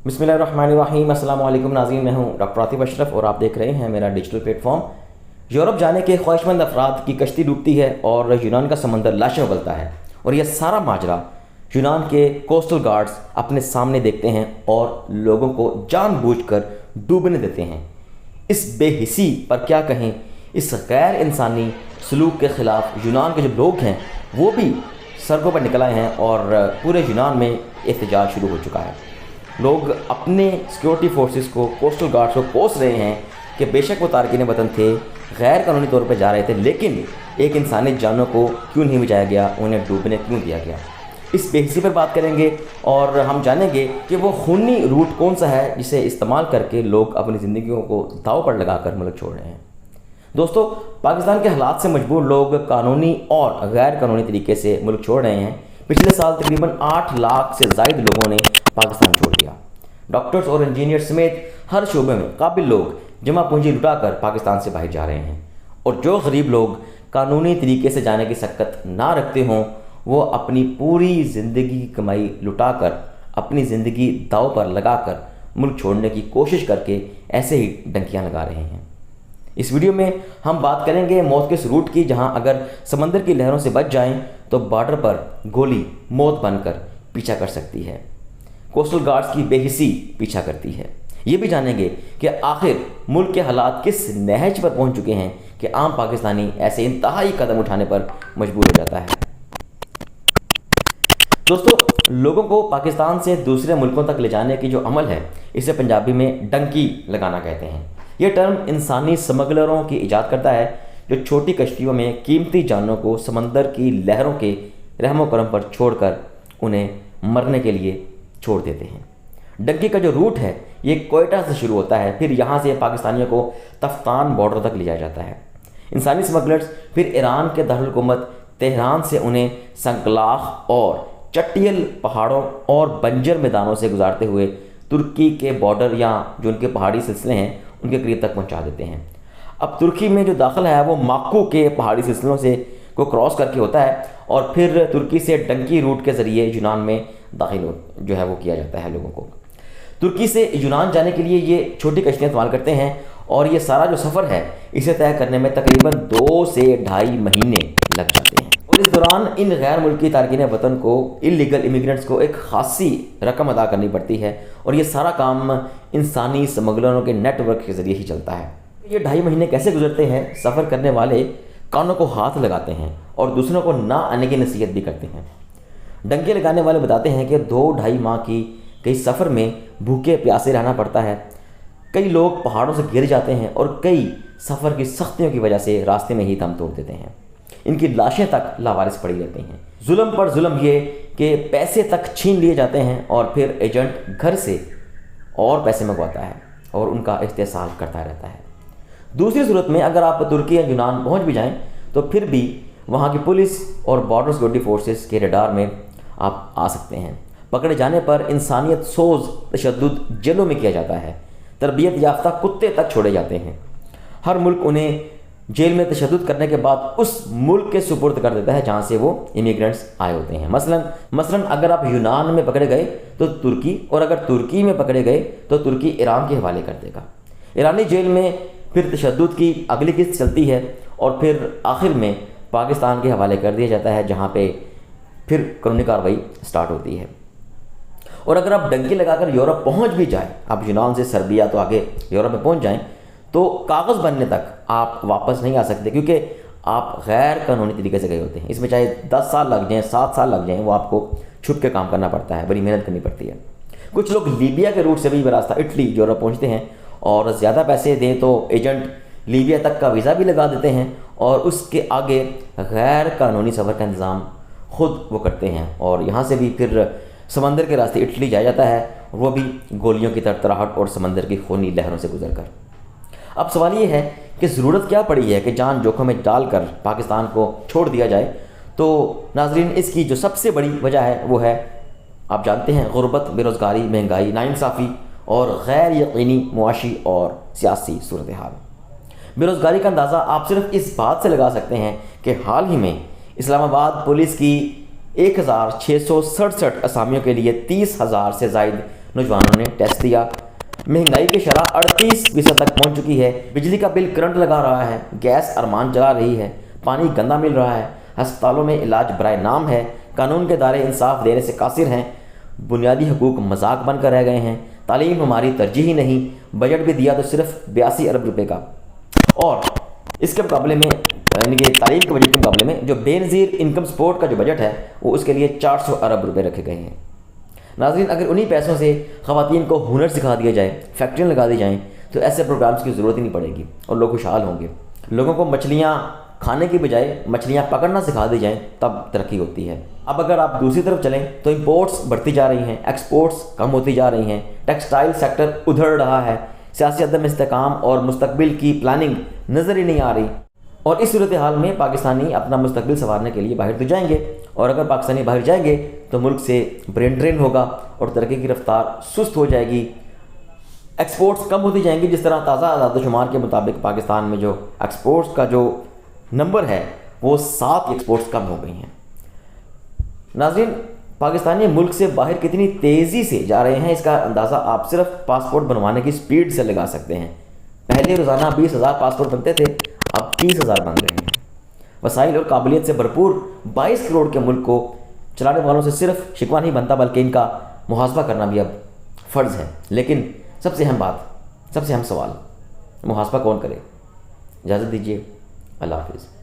बिस्मिल्लाहिर्रहमानिर्रहीम। अस्सलाम वालेकुम नाज़रीन, मैं हूं डॉक्टर आतिफ अशरफ और आप देख रहे हैं मेरा डिजिटल प्लेटफॉर्म। यूरोप जाने के ख्वाहिशमंद अफराद की कश्ती डूबती है और यूनान का समंदर लाशें उगलता है, और यह सारा माजरा यूनान के कोस्टल गार्ड्स अपने सामने देखते हैं और लोगों को जानबूझकर डूबने देते हैं। इस बेहिसी पर क्या कहें, इस गैर इंसानी सलूक के ख़िलाफ़ यूनान के जो लोग हैं वो भी सड़कों पर निकल आए हैं और पूरे यूनान में एहतजाज शुरू हो चुका है। लोग अपने सिक्योरिटी फोर्सेस को, कोस्टल गार्ड्स को कोस रहे हैं कि बेशक वो तारकीन वतन थे, गैर कानूनी तौर पर जा रहे थे, लेकिन एक इंसानी जानों को क्यों नहीं बचाया गया, उन्हें डूबने क्यों दिया गया। इस बेहिसी पर बात करेंगे और हम जानेंगे कि वो खूनी रूट कौन सा है जिसे इस्तेमाल करके लोग अपनी ज़िंदगियों को दांव पर लगाकर मुल्क छोड़ रहे हैं। दोस्तों, पाकिस्तान के हालात से मजबूर लोग कानूनी और गैर कानूनी तरीके से मुल्क छोड़ रहे हैं। पिछले साल तकरीबन 8 लाख से ज़ायद लोगों ने पाकिस्तान छोड़ दिया। डॉक्टर्स और इंजीनियर समेत हर शोबे में काबिल लोग जमा पूंजी लुटाकर पाकिस्तान से बाहर जा रहे हैं, और जो गरीब लोग कानूनी तरीके से जाने की सकत ना रखते हों वो अपनी पूरी ज़िंदगी की कमाई लुटाकर, अपनी ज़िंदगी दांव पर लगाकर मुल्क छोड़ने की कोशिश करके ऐसे ही डंकियां लगा रहे हैं। इस वीडियो में हम बात करेंगे मौत के उस रूट की जहां अगर समंदर की लहरों से बच जाएं तो बॉर्डर पर गोली मौत बनकर पीछा कर सकती है। कोस्टल गार्ड्स की बेहिसी पीछा करती है। ये भी जानेंगे कि आखिर मुल्क के हालात किस नहज पर पहुंच चुके हैं कि आम पाकिस्तानी ऐसे इंतहाई कदम उठाने पर मजबूर हो जाता है। दोस्तों, लोगों को पाकिस्तान से दूसरे मुल्कों तक ले जाने की जो अमल है इसे पंजाबी में डंकी लगाना कहते हैं। यह टर्म इंसानी स्मगलरों की इजाद करता है जो छोटी कश्तियों में कीमती जानों को समंदर की लहरों के रहमो करम पर छोड़कर उन्हें मरने के लिए छोड़ देते हैं। डंकी का जो रूट है ये कोयटा से शुरू होता है, फिर यहाँ से पाकिस्तानियों को तफ्तान बॉर्डर तक ले जाया जाता है। इंसानी स्मगलर्स फिर ईरान के दारुल हुकूमत तेहरान से उन्हें संकलाख और चटियल पहाड़ों और बंजर मैदानों से गुजारते हुए तुर्की के बॉर्डर या जो उनके पहाड़ी सिलसिले हैं उनके करीब तक पहुंचा देते हैं। अब तुर्की में जो दाखिला है वो माक्कू के पहाड़ी सिलसिलों से को क्रॉस करके होता है और फिर तुर्की से डंकी रूट के ज़रिए यूनान में दाखिल जो है वो किया जाता है लोगों को। तुर्की से यूनान जाने के लिए ये छोटी कश्तियाँ इस्तेमाल करते हैं और ये सारा जो सफ़र है इसे तय करने में तकरीबन 2 से 2.5 महीने लग जाते हैं, और इस दौरान इन गैर मुल्की तारकीन वतन को, इलीगल इमिग्रेंट्स को एक खासी रकम अदा करनी पड़ती है, और ये सारा काम इंसानी स्मगलरों के नेटवर्क के ज़रिए ही चलता है। ये 2.5 महीने कैसे गुजरते हैं? सफ़र करने वाले कानों को हाथ लगाते हैं और दूसरों को ना आने की नसीहत भी करते हैं। डंके लगाने वाले बताते हैं कि 2-2.5 माह की कई सफ़र में भूखे प्यासे रहना पड़ता है। कई लोग पहाड़ों से गिर जाते हैं और कई सफ़र की सख्तियों की वजह से रास्ते में ही दम तोड़ देते हैं। इनकी लाशें तक लावारिस पड़ी रहती हैं। जुल्म पर जुल्म ये कि पैसे तक छीन लिए जाते हैं और फिर एजेंट घर से और पैसे मंगवाता है और उनका इस्तेसाल करता रहता है। दूसरी सूरत में अगर आप तुर्की या यूनान पहुंच भी जाएं तो फिर भी वहां की पुलिस और बॉर्डर सिक्योरिटी फोर्सेस के रडार में आप आ सकते हैं। पकड़े जाने पर इंसानियत सोज तशद्दुद जेलों में किया जाता है। तरबियत याफ्ता कुत्ते तक छोड़े जाते हैं। हर मुल्क उन्हें जेल में तशद्दुद करने के बाद उस मुल्क के सुपुर्द कर देता है जहाँ से वो इमिग्रेंट्स आए होते हैं। मसलन अगर आप यूनान में पकड़े गए तो तुर्की, और अगर तुर्की में पकड़े गए तो तुर्की ईरान के हवाले कर देगा। ईरानी जेल में फिर तशद्दुद की अगली किस्त चलती है और फिर आखिर में पाकिस्तान के हवाले कर दिया जाता है, जहाँ पे फिर कानूनी कार्रवाई स्टार्ट होती है। और अगर आप डंकी लगाकर यूरोप पहुंच भी जाएं, आप यूनान से सर्बिया तो आगे यूरोप में पहुंच जाएं, तो कागज़ बनने तक आप वापस नहीं आ सकते, क्योंकि आप गैर कानूनी तरीके से गए होते हैं। इसमें चाहे 10 साल लग जाएं, 7 साल लग जाएं, वो आपको छुप के काम करना पड़ता है, बड़ी मेहनत करनी पड़ती है। कुछ लोग लीबिया के रूट से भी रास्ता इटली यूरोप पहुँचते हैं और ज़्यादा पैसे दें तो एजेंट लीबिया तक का वीज़ा भी लगा देते हैं और उसके आगे गैर कानूनी सफ़र का इंतज़ाम खुद वो करते हैं, और यहाँ से भी फिर समंदर के रास्ते इटली जाया जाता है, वो भी गोलियों की तरतराहट और समंदर की खूनी लहरों से गुजर कर। अब सवाल ये है कि ज़रूरत क्या पड़ी है कि जान जोखिम में डालकर पाकिस्तान को छोड़ दिया जाए? तो नाजरीन, इसकी जो सबसे बड़ी वजह है वो है, आप जानते हैं, गुर्बत, बेरोज़गारी, महंगाई, नाइंसाफ़ी और गैर यकीनी मुआशी और सियासी सूरत हाल। बेरोज़गारी का अंदाज़ा आप सिर्फ इस बात से लगा सकते हैं कि हाल ही में इस्लामाबाद पुलिस की 1667 असामियों के लिए 30,000 से ज़ायद नौजवानों ने टेस्ट दिया। महंगाई की शरह 38% तक पहुंच चुकी है। बिजली का बिल करंट लगा रहा है, गैस अरमान चला रही है, पानी गंदा मिल रहा है, अस्पतालों में इलाज बराए नाम है, कानून के दायरे इंसाफ देने से कासिर हैं, बुनियादी हकूक़ मजाक बनकर रह गए हैं, तालीम हमारी तरजीह ही नहीं, बजट भी दिया तो सिर्फ 82 अरब रुपए का, और इसके मुकाबले में यानी कि तालीम के बजट के मुकाबले में जो बेनज़ीर इनकम सपोर्ट का जो बजट है वो उसके लिए 400 अरब रुपए रखे गए हैं। नाज़रीन, अगर उन्हीं पैसों से ख़वातीन को हुनर सिखा दिया जाए, फैक्ट्रियाँ लगा दी जाएँ, तो ऐसे प्रोग्राम्स की ज़रूरत ही नहीं पड़ेगी और लोग खुशहाल होंगे। लोगों को मछलियाँ खाने की बजाय मछलियाँ पकड़ना सिखा दी जाएँ, तब तरक्की होती है। अब अगर आप दूसरी तरफ चलें तो इंपोर्ट्स बढ़ती जा रही हैं, एक्सपोर्ट्स कम होती जा रही हैं, टेक्सटाइल सेक्टर उधड़ रहा है, सियासी अदम इस्तेकाम और मुस्तकबिल की प्लानिंग नज़र ही नहीं आ रही। और इस सूरत हाल में पाकिस्तानी अपना मुस्तकबिल संवारने के लिए बाहर तो जाएंगे, और अगर पाकिस्तानी बाहर जाएंगे तो मुल्क से ब्रेन ड्रेन होगा और तरक्की की रफ्तार सुस्त हो जाएगी, एक्सपोर्ट्स कम होती जाएंगी। जिस तरह ताज़ा आदादोशुमार के मुताबिक पाकिस्तान में जो एक्सपोर्ट्स का जो नंबर है वो 7 एक्सपोर्ट्स कम हो गई हैं। नाज़रीन, पाकिस्तानी मुल्क से बाहर कितनी तेज़ी से जा रहे हैं इसका अंदाज़ा आप सिर्फ पासपोर्ट बनवाने की स्पीड से लगा सकते हैं। पहले रोज़ाना 20,000 पासपोर्ट बनते थे, अब 30,000 बन रहे हैं। वसाइल और काबिलियत से भरपूर 22 करोड़ के मुल्क को चलाने वालों से सिर्फ शिकवा नहीं बनता, बल्कि इनका मुहासबा करना भी अब फ़र्ज़ है। लेकिन सबसे अहम बात, सबसे अहम सवाल, मुहासबा कौन करे? इजाज़त दीजिए, अल्लाह हाफ़िज़।